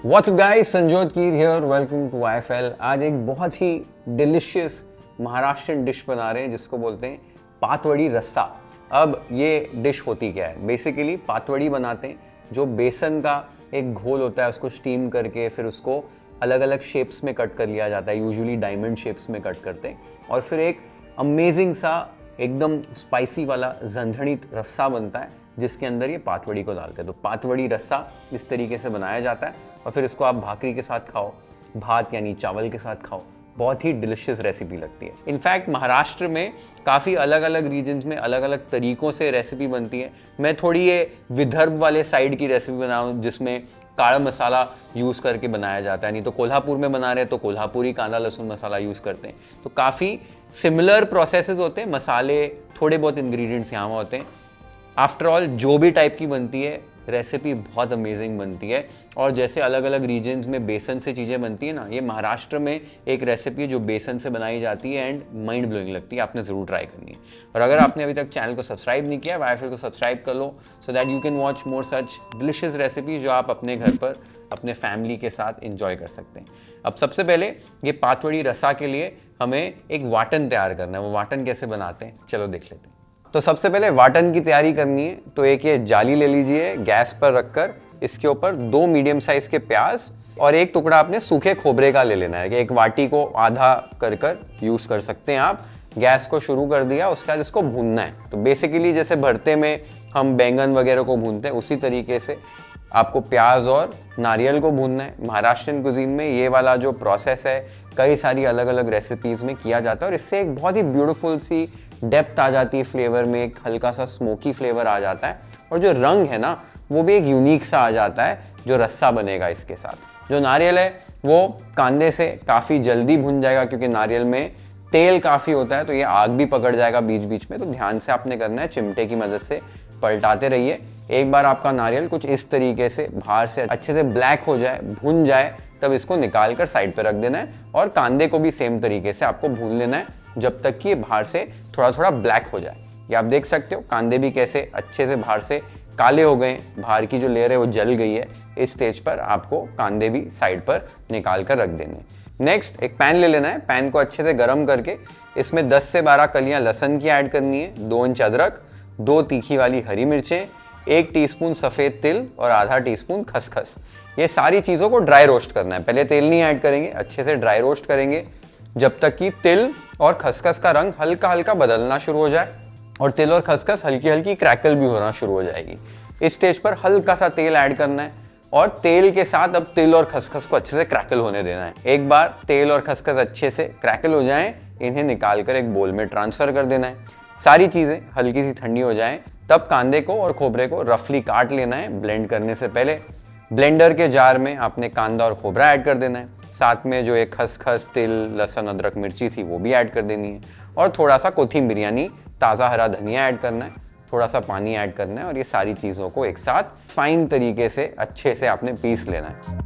What's up guys, Sanjyot Keer here, welcome to YFL। आज एक बहुत ही डिलिशियस महाराष्ट्रियन डिश बना रहे हैं जिसको बोलते हैं पातवड़ी रस्सा। अब ये डिश होती क्या है? बेसिकली पातवड़ी बनाते हैं, जो बेसन का एक घोल होता है उसको स्टीम करके फिर उसको अलग अलग शेप्स में कट कर लिया जाता है, यूजुअली डायमंड शेप्स में कट करते हैं और फिर एक अमेजिंग सा एकदम स्पाइसी वाला झंझणीत रस्सा बनता है जिसके अंदर ये पातवड़ी को डालते हैं। तो पातवड़ी रस्सा इस तरीके से बनाया जाता है और फिर इसको आप भाकरी के साथ खाओ, भात यानी चावल के साथ खाओ, बहुत ही डिलिशियस रेसिपी लगती है। इनफैक्ट महाराष्ट्र में काफ़ी अलग अलग रीजन्स में अलग अलग तरीक़ों से रेसिपी बनती है। मैं थोड़ी ये विदर्भ वाले साइड की रेसिपी बनाऊँ जिसमें काला मसाला यूज़ करके बनाया जाता है, नहीं तो कोल्हापुर में बना रहे हैं तो कोल्हापुरी कांदा लहसुन मसाला यूज़ करते हैं। तो काफ़ी सिमिलर प्रोसेसेस होते हैं, मसाले थोड़े बहुत इंग्रेडिएंट्स यहाँ होते हैं। आफ्टर ऑल जो भी टाइप की बनती है रेसिपी बहुत अमेजिंग बनती है। और जैसे अलग अलग रीजन्स में बेसन से चीज़ें बनती है ना, ये महाराष्ट्र में एक रेसिपी है जो बेसन से बनाई जाती है एंड माइंड ब्लोइंग लगती है। आपने ज़रूर ट्राई करनी है। और अगर आपने अभी तक चैनल को सब्सक्राइब नहीं किया, YFL को सब्सक्राइब कर लो so that you can watch more such delicious recipes जो आप अपने घर पर अपने फैमिली के साथ इंजॉय कर सकते हैं। अब सबसे पहले ये पातवड़ी रसा के लिए हमें एक वाटन तैयार करना है। वो वाटन कैसे बनाते हैं चलो देख लेते हैं। तो सबसे पहले वाटन की तैयारी करनी है, तो एक ये जाली ले लीजिए, गैस पर रखकर इसके ऊपर 2 मीडियम साइज के प्याज और एक टुकड़ा आपने सूखे खोबरे का ले लेना है। एक वाटी को आधा कर यूज कर सकते हैं आप। गैस को शुरू कर दिया, उसके बाद इसको भूनना है। तो बेसिकली जैसे भरते में हम बैंगन वगैरह को भूनते हैं उसी तरीके से आपको प्याज और नारियल को भूनना है। महाराष्ट्रियन कुजीन में ये वाला जो प्रोसेस है कई सारी अलग अलग रेसिपीज में किया जाता है और इससे एक बहुत ही ब्यूटीफुल सी डेप्थ आ जाती है फ्लेवर में, एक हल्का सा स्मोकी फ्लेवर आ जाता है और जो रंग है ना वो भी एक यूनिक सा आ जाता है जो रस्सा बनेगा इसके साथ। जो नारियल है वो कांदे से काफ़ी जल्दी भुन जाएगा क्योंकि नारियल में तेल काफ़ी होता है, तो ये आग भी पकड़ जाएगा बीच बीच में। तो ध्यान से आपने करना है, चिमटे की मदद से पलटाते रहिए। एक बार आपका नारियल कुछ इस तरीके से बाहर से अच्छे से ब्लैक हो जाए, भुन जाए, तब इसको निकाल कर साइड पे रख देना है और कांदे को भी सेम तरीके से आपको भून लेना है जब तक कि ये बाहर से थोड़ा थोड़ा ब्लैक हो जाए। ये आप देख सकते हो कांदे भी कैसे अच्छे से बाहर से काले हो गए, बाहर की जो लेयर है वो जल गई है। इस स्टेज पर आपको कांदे भी साइड पर निकाल कर रख देने। नेक्स्ट एक पैन ले लेना है, पैन को अच्छे से गर्म करके इसमें 10 से 12 कलियां लहसुन की ऐड करनी है, 2 इंच अदरक, 2 तीखी वाली हरी मिर्चें, 1 टीस्पून सफ़ेद तिल और आधा टीस्पून खसखस। ये सारी चीज़ों को ड्राई रोस्ट करना है। पहले तेल नहीं ऐड करेंगे, अच्छे से ड्राई रोस्ट करेंगे जब तक कि तिल और खसखस का रंग हल्का हल्का बदलना शुरू हो जाए और तिल और खसखस हल्की हल्की क्रैकल भी होना शुरू हो जाएगी। इस स्टेज पर हल्का सा तेल ऐड करना है और तेल के साथ अब तिल और खसखस को अच्छे से क्रैकल होने देना है। एक बार तेल और खसखस अच्छे से क्रैकल हो जाएं, इन्हें निकाल कर एक बोल में ट्रांसफ़र कर देना है। सारी चीज़ें हल्की सी ठंडी हो जाएं, तब कांदे को और खोबरे को रफली काट लेना है। ब्लेंड करने से पहले ब्लेंडर के जार में आपने कांदा और खोबरा ऐड कर देना है, साथ में जो एक खसखस, तिल, लहसुन, अदरक, मिर्ची थी वो भी ऐड कर देनी है और थोड़ा सा कोथिंबीर यानी ताज़ा हरा धनिया ऐड करना है, थोड़ा सा पानी ऐड करना है और ये सारी चीज़ों को एक साथ फाइन तरीके से अच्छे से आपने पीस लेना है।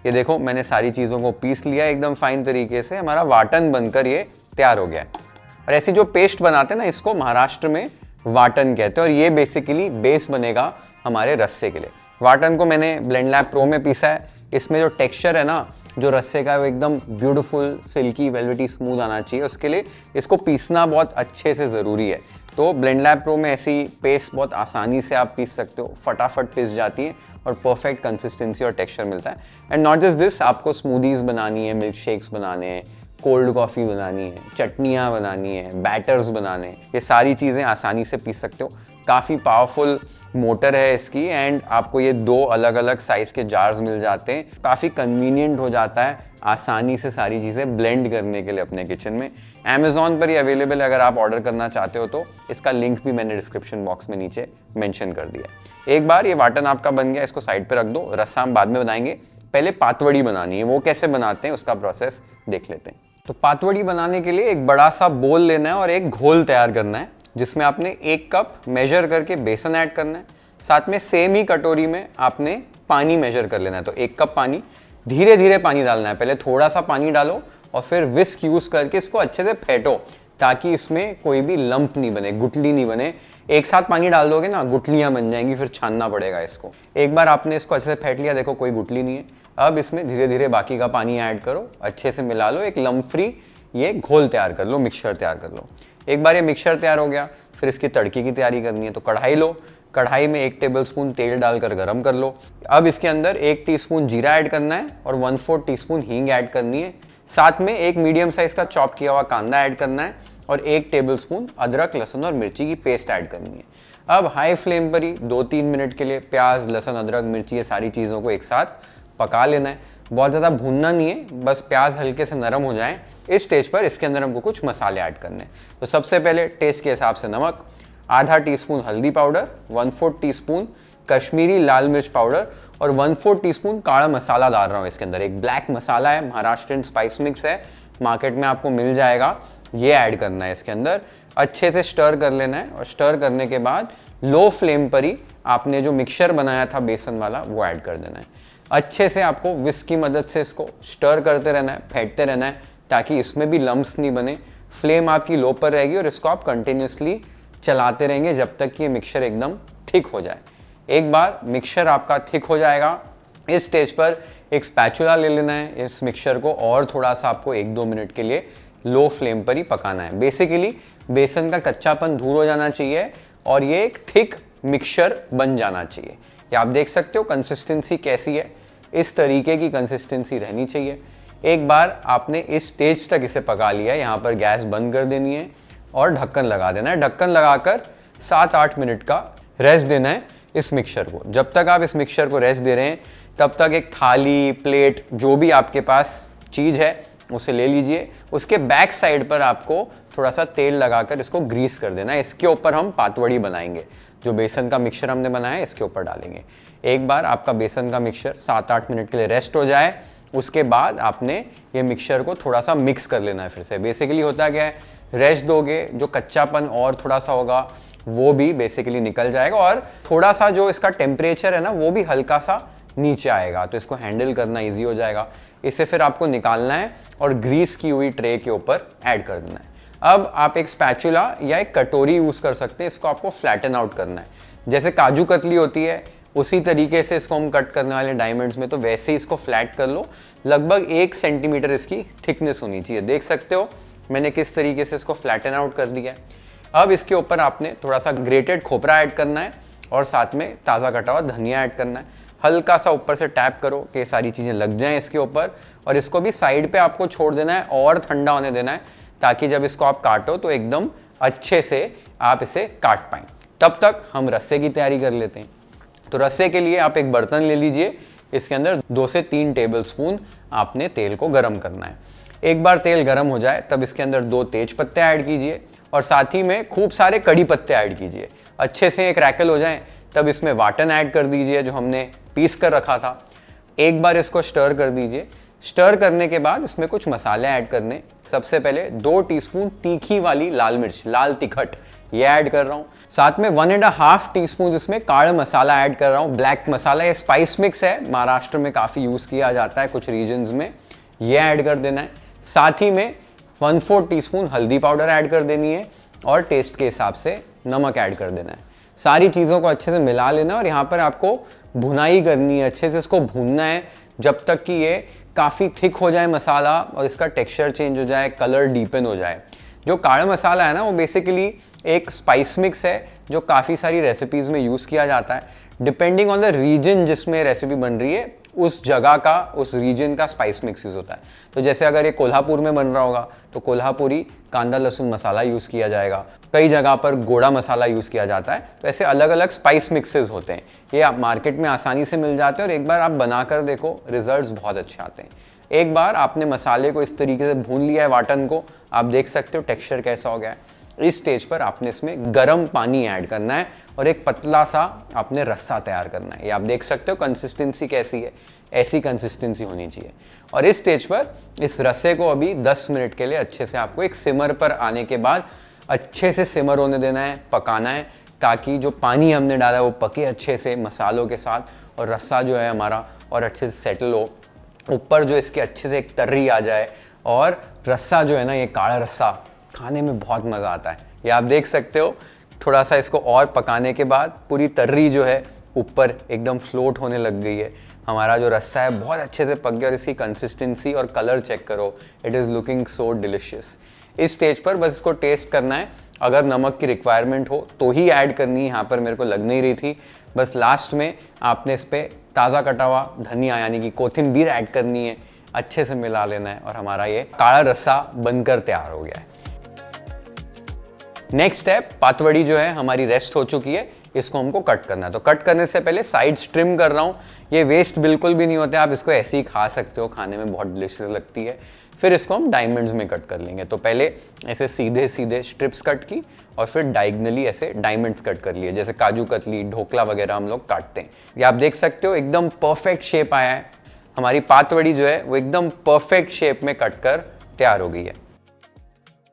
ये देखो मैंने सारी चीज़ों को पीस लिया एकदम फाइन तरीके से, हमारा वाटन बनकर ये तैयार हो गया है। और ऐसी जो पेस्ट बनाते हैं ना इसको महाराष्ट्र में वाटन कहते हैं और ये बेसिकली बेस बनेगा हमारे रस्से के लिए। वाटन को मैंने ब्लेंड लैब प्रो में पीसा है। इसमें जो टेक्सचर है ना जो रस्से का वो एकदम ब्यूटीफुल सिल्की वेलवेटी स्मूथ आना चाहिए, उसके लिए इसको पीसना बहुत अच्छे से ज़रूरी है। तो ब्लेंड लैब प्रो में ऐसी पेस्ट बहुत आसानी से आप पीस सकते हो, फटाफट पिस जाती है और परफेक्ट कंसिस्टेंसी और टेक्सचर मिलता है। एंड नॉट जस्ट दिस, आपको स्मूदीज़ बनानी है, मिल्क शेक्स बनाने हैं, कोल्ड कॉफ़ी बनानी है, चटनियाँ बनानी है, बैटर्स बनाने हैं, ये सारी चीज़ें आसानी से पीस सकते हो। काफ़ी पावरफुल मोटर है इसकी एंड आपको ये 2 अलग अलग साइज़ के जार्स मिल जाते हैं। काफ़ी कन्वीनियंट हो जाता है आसानी से सारी चीज़ें ब्लेंड करने के लिए अपने किचन में। अमेज़ॉन पर ये अवेलेबल है, अगर आप ऑर्डर करना चाहते हो तो इसका लिंक भी मैंने डिस्क्रिप्शन बॉक्स में नीचे मेंशन कर दिया। एक बार ये वाटन आपका बन गया, इसको साइड पर रख दो। रस्सा हम बाद में बनाएंगे, पहले पातवड़ी बनानी है। वो कैसे बनाते हैं उसका प्रोसेस देख लेते हैं। तो पातवड़ी बनाने के लिए एक बड़ा सा बोल लेना है और एक घोल तैयार करना है जिसमें आपने 1 कप मेजर करके बेसन ऐड करना है, साथ में सेम ही कटोरी में आपने पानी मेजर कर लेना है। तो 1 कप पानी, धीरे धीरे पानी डालना है, पहले थोड़ा सा पानी डालो और फिर विस्क यूज करके इसको अच्छे से फेंटो ताकि इसमें कोई भी लंप नहीं बने, गुठली नहीं बने। एक साथ पानी डाल दोगे ना, गुठलियां बन जाएंगी, फिर छानना पड़ेगा इसको। एक बार आपने इसको अच्छे से फेंट लिया, देखो कोई गुठली नहीं है। अब इसमें धीरे धीरे बाकी का पानी ऐड करो, अच्छे से मिला लो, एक लंप फ्री ये घोल तैयार कर लो, मिक्सचर तैयार कर लो। एक बार ये मिक्सचर तैयार हो गया, फिर इसकी तड़के की तैयारी करनी है। तो कढ़ाई लो, कढ़ाई में 1 टेबलस्पून तेल डालकर गरम कर लो। अब इसके अंदर 1 टीस्पून जीरा ऐड करना है और 1/4 टीस्पून हींग ऐड करनी है। साथ में एक मीडियम साइज का चॉप किया हुआ कांदा ऐड करना है और 1 टेबलस्पून अदरक, लहसुन और मिर्ची की पेस्ट ऐड करनी है। अब हाई फ्लेम पर ही 2-3 मिनट के लिए प्याज, लहसुन, अदरक, मिर्ची, ये सारी चीज़ों को एक साथ पका लेना है। बहुत ज़्यादा भूनना नहीं है, बस प्याज हल्के से नरम हो जाएं। इस स्टेज पर इसके अंदर हमको कुछ मसाले ऐड करने हैं। तो सबसे पहले टेस्ट के हिसाब से नमक, आधा टीस्पून हल्दी पाउडर, 1/4 टीस्पून कश्मीरी लाल मिर्च पाउडर और 1/4 टीस्पून काला मसाला डाल रहा हूँ इसके अंदर। एक ब्लैक मसाला है, महाराष्ट्रियन स्पाइस मिक्स है, मार्केट में आपको मिल जाएगा, ये ऐड करना है इसके अंदर। अच्छे से स्टर कर लेना है और स्टर करने के बाद लो फ्लेम पर ही आपने जो मिक्सचर बनाया था बेसन वाला वो ऐड कर देना है। अच्छे से आपको विस्क की मदद से इसको स्टर करते रहना है, फेंटते रहना है, ताकि इसमें भी लम्प्स नहीं बने। फ्लेम आपकी लो पर रहेगी और इसको आप कंटिन्यूसली चलाते रहेंगे जब तक कि ये मिक्सचर एकदम थिक हो जाए। एक बार मिक्सचर आपका थिक हो जाएगा, इस स्टेज पर एक स्पैचुला ले लेना है। इस मिक्सचर को और थोड़ा सा आपको 1-2 मिनट के लिए लो फ्लेम पर ही पकाना है। बेसिकली बेसन का कच्चापन दूर हो जाना चाहिए और ये एक थिक मिक्सचर बन जाना चाहिए। ये आप देख सकते हो कंसिस्टेंसी कैसी है, इस तरीके की कंसिस्टेंसी रहनी चाहिए। एक बार आपने इस स्टेज तक इसे पका लिया, यहाँ पर गैस बंद कर देनी है और ढक्कन लगा देना है। ढक्कन लगाकर 7-8 मिनट का रेस्ट देना है इस मिक्सचर को। जब तक आप इस मिक्सचर को रेस्ट दे रहे हैं तब तक एक थाली, प्लेट, जो भी आपके पास चीज़ है उसे ले लीजिए। उसके बैक साइड पर आपको थोड़ा सा तेल लगाकर इसको ग्रीस कर देना है। इसके ऊपर हम पातवड़ी बनाएंगे, जो बेसन का मिक्सचर हमने बनाया है इसके ऊपर डालेंगे। एक बार आपका बेसन का मिक्सचर 7-8 मिनट के लिए रेस्ट हो जाए, उसके बाद आपने ये मिक्सचर को थोड़ा सा मिक्स कर लेना है फिर से। बेसिकली होता क्या है, रेस्ट दोगे जो कच्चापन और थोड़ा सा होगा वो भी बेसिकली निकल जाएगा और थोड़ा सा जो इसका टेम्परेचर है ना वो भी हल्का सा नीचे आएगा, तो इसको हैंडल करना ईजी हो जाएगा। इसे फिर आपको निकालना है और ग्रीस की हुई ट्रे के ऊपर ऐड कर देना है। अब आप एक स्पैचुला या एक कटोरी यूज़ कर सकते हैं, इसको आपको फ्लैटन आउट करना है। जैसे काजू कतली होती है उसी तरीके से इसको हम कट करने वाले डायमंड्स में, तो वैसे ही इसको फ्लैट कर लो। लगभग 1 सेंटीमीटर इसकी थिकनेस होनी चाहिए। देख सकते हो मैंने किस तरीके से इसको फ्लैटन आउट कर दिया है। अब इसके ऊपर आपने थोड़ा सा ग्रेटेड खोपरा ऐड करना है और साथ में ताज़ा कटा हुआ धनिया ऐड करना है। हल्का सा ऊपर से टैप करो कि ये सारी चीज़ें लग जाएं इसके ऊपर, और इसको भी साइड पे आपको छोड़ देना है और ठंडा होने देना है, ताकि जब इसको आप काटो तो एकदम अच्छे से आप इसे काट पाएँ। तब तक हम रस्से की तैयारी कर लेते हैं। तो रस्से के लिए आप एक बर्तन ले लीजिए, इसके अंदर 2 से 3 टेबलस्पून आपने तेल को गर्म करना है। एक बार तेल गर्म हो जाए तब इसके अंदर 2 तेज पत्ते ऐड कीजिए और साथ ही में खूब सारे कड़ी पत्ते ऐड कीजिए। अच्छे से एक क्रैकल हो जाए तब इसमें वाटन ऐड कर दीजिए जो हमने पीस कर रखा था। एक बार इसको स्टर कर दीजिए। स्टर करने के बाद इसमें कुछ मसाले ऐड करने। सबसे पहले 2 टीस्पून तीखी वाली लाल मिर्च, लाल तिखट, ये ऐड कर रहा हूँ। साथ में 1.5 टीस्पून इसमें काला मसाला ऐड कर रहा हूँ, ब्लैक मसाला। ये स्पाइस मिक्स है, महाराष्ट्र में काफ़ी यूज़ किया जाता है कुछ रीजन्स में, ये ऐड कर देना है। साथ ही में 1/4 टीस्पून हल्दी पाउडर ऐड कर देनी है और टेस्ट के हिसाब से नमक ऐड कर देना है। सारी चीज़ों को अच्छे से मिला लेना और यहाँ पर आपको भुनाई करनी है, अच्छे से इसको भूनना है जब तक कि ये काफ़ी थिक हो जाए मसाला और इसका टेक्सचर चेंज हो जाए, कलर डीपन हो जाए। जो काला मसाला है ना वो बेसिकली एक स्पाइस मिक्स है जो काफ़ी सारी रेसिपीज़ में यूज़ किया जाता है। डिपेंडिंग ऑन द रीजन जिसमें रेसिपी बन रही है उस जगह का, उस रीजन का स्पाइस मिक्स यूज़ होता है। तो जैसे अगर ये कोल्हापुर में बन रहा होगा तो कोल्हापुरी कांदा लहसुन मसाला यूज़ किया जाएगा, कई जगह पर गोड़ा मसाला यूज़ किया जाता है। तो ऐसे अलग अलग स्पाइस मिक्सेस होते हैं, ये आप मार्केट में आसानी से मिल जाते हैं और एक बार आप बनाकर देखो, रिजल्ट्स बहुत अच्छे आते हैं। एक बार आपने मसाले को इस तरीके से भून लिया है, वाटन को, आप देख सकते हो टेक्सचर कैसा हो गया है। इस स्टेज पर आपने इसमें गर्म पानी ऐड करना है और एक पतला सा आपने रस्सा तैयार करना है। ये आप देख सकते हो कंसिस्टेंसी कैसी है, ऐसी कंसिस्टेंसी होनी चाहिए। और इस स्टेज पर इस रस्से को अभी 10 मिनट के लिए अच्छे से आपको एक सिमर पर आने के बाद अच्छे से सिमर होने देना है, पकाना है, ताकि जो पानी हमने डाला है वो पके अच्छे से मसालों के साथ और रस्सा जो है हमारा और अच्छे से सेटल हो। ऊपर जो इसके अच्छे से एक तर्री आ जाए और रस्सा जो है ना, ये काला रस्सा खाने में बहुत मज़ा आता है। ये आप देख सकते हो, थोड़ा सा इसको और पकाने के बाद पूरी तर्री जो है ऊपर एकदम फ्लोट होने लग गई है। हमारा जो रस्सा है बहुत अच्छे से पक गया और इसकी कंसिस्टेंसी और कलर चेक करो, it is looking so delicious. इस स्टेज पर बस इसको टेस्ट करना है, अगर नमक की रिक्वायरमेंट हो तो ही ऐड करनी है, यहाँ पर मेरे को लग नहीं रही थी। बस लास्ट में आपने इस पर ताज़ा कटा हुआ धनिया यानी कि कोथिंबीर ऐड करनी है, अच्छे से मिला लेना है और हमारा ये काला रस्सा बनकर तैयार हो गया है। नेक्स्ट स्टेप, पातवड़ी जो है हमारी रेस्ट हो चुकी है, इसको हमको कट करना है। तो कट करने से पहले साइड्स ट्रिम कर रहा हूँ, ये वेस्ट बिल्कुल भी नहीं होते, आप इसको ऐसे ही खा सकते हो, खाने में बहुत डिलिशियस लगती है। फिर इसको हम डायमंड्स में कट कर लेंगे। तो पहले ऐसे सीधे सीधे स्ट्रिप्स कट की और फिर डायगनली ऐसे डायमंड्स कट कर लिए, जैसे काजू कतली, ढोकला वगैरह हम लोग काटते हैं। ये आप देख सकते हो एकदम परफेक्ट शेप आया है। हमारी पातवड़ी जो है वो एकदम परफेक्ट शेप में कट कर तैयार हो गई है।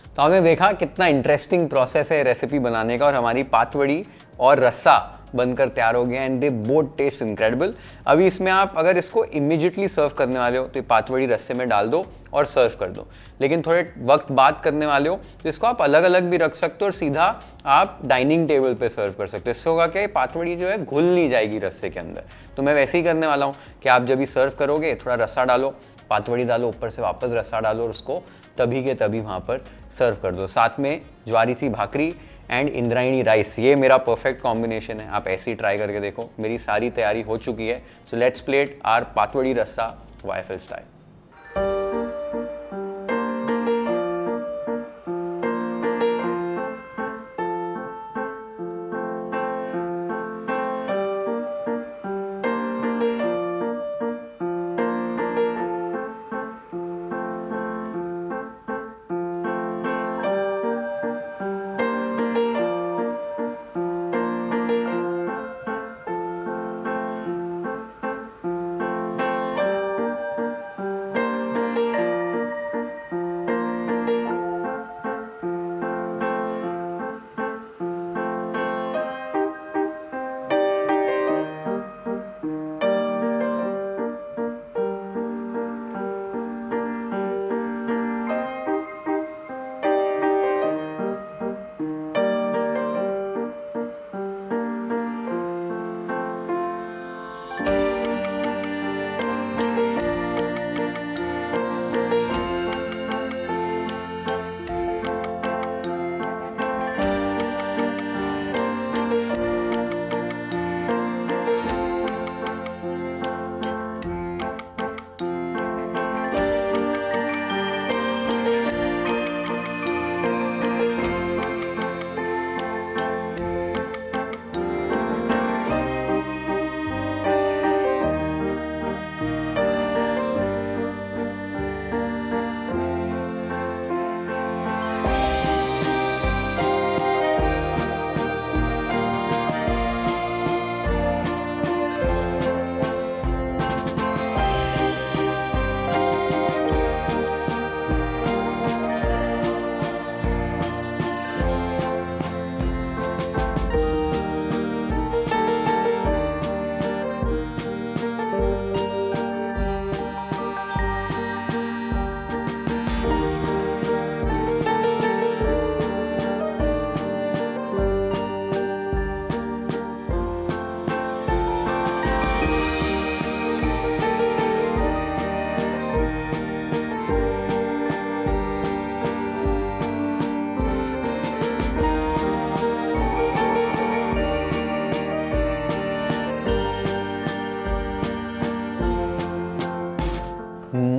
तो आपने देखा कितना इंटरेस्टिंग प्रोसेस है रेसिपी बनाने का, और हमारी पातवड़ी और रस्सा बनकर तैयार हो गया and they both taste incredible. अभी इसमें आप अगर इसको इमीडिएटली सर्व करने वाले हो तो ये पातवड़ी रस्से में डाल दो और सर्व कर दो, लेकिन थोड़े वक्त बाद करने वाले हो तो इसको आप अलग अलग भी रख सकते हो और सीधा आप डाइनिंग टेबल पे सर्व कर सकते हो। इससे होगा क्या, पातवड़ी जो है घुल नहीं जाएगी रस्से के अंदर। तो मैं वैसे ही करने वाला हूँ कि आप जब भी सर्व करोगे थोड़ा रस्सा डालो, पातवड़ी डालो, ऊपर से वापस रस्सा डालो और उसको तभी के तभी वहाँ पर सर्व कर दो। साथ में ज्वारी सी भाकरी एंड इंद्रायणी राइस, ये मेरा परफेक्ट कॉम्बिनेशन है। आप ऐसे ही ट्राई करके देखो। मेरी सारी तैयारी हो चुकी है। सो लेट्स प्लेट आर पातवड़ी रस्सा वाईएफएल स्टाइल।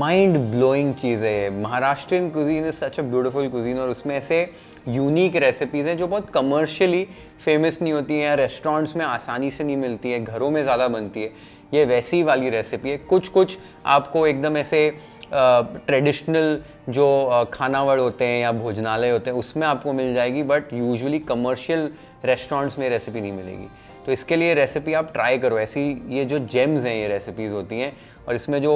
माइंड ब्लोइंग चीज़ है ये। Maharashtrian cuisine is such a beautiful cuisine, और उसमें ऐसे यूनिक रेसिपीज़ हैं जो बहुत कमर्शियली फेमस नहीं होती हैं, रेस्टोरेंट्स में आसानी से नहीं मिलती है, घरों में ज़्यादा बनती है। ये वैसी वाली रेसिपी है। कुछ कुछ आपको एकदम ऐसे ट्रेडिशनल जो खानावड़ होते हैं या भोजनालय होते हैं उसमें आपको मिल जाएगी, बट यूजुअली कमर्शियल रेस्टोरेंट्स में रेसिपी नहीं मिलेगी। तो इसके लिए रेसिपी आप ट्राई करो। ऐसी ये जो जेम्स हैं ये रेसिपीज़ होती हैं, और इसमें जो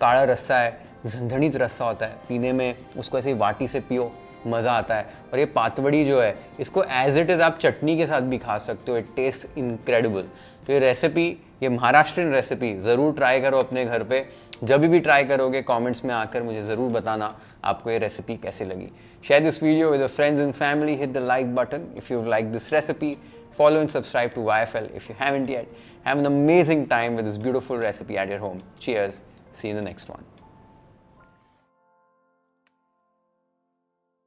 काला रस्सा है, झंझणीच रस्सा होता है, पीने में उसको ऐसे ही वाटी से पियो, मज़ा आता है। और ये पातवड़ी जो है इसको एज इट इज़ आप चटनी के साथ भी खा सकते हो, इट टेस्ट इनक्रेडिबल। तो ये रेसिपी, ये महाराष्ट्रियन रेसिपी ज़रूर ट्राई करो अपने घर पे। जब भी ट्राई करोगे कमेंट्स में आकर मुझे ज़रूर बताना आपको ये रेसिपी कैसे लगी। Share this video with your friends and family, hit the like button if you like this recipe, follow and subscribe to YFL if you haven't yet. Have an amazing time with this beautiful recipe at your home. Cheers, see you in the next one.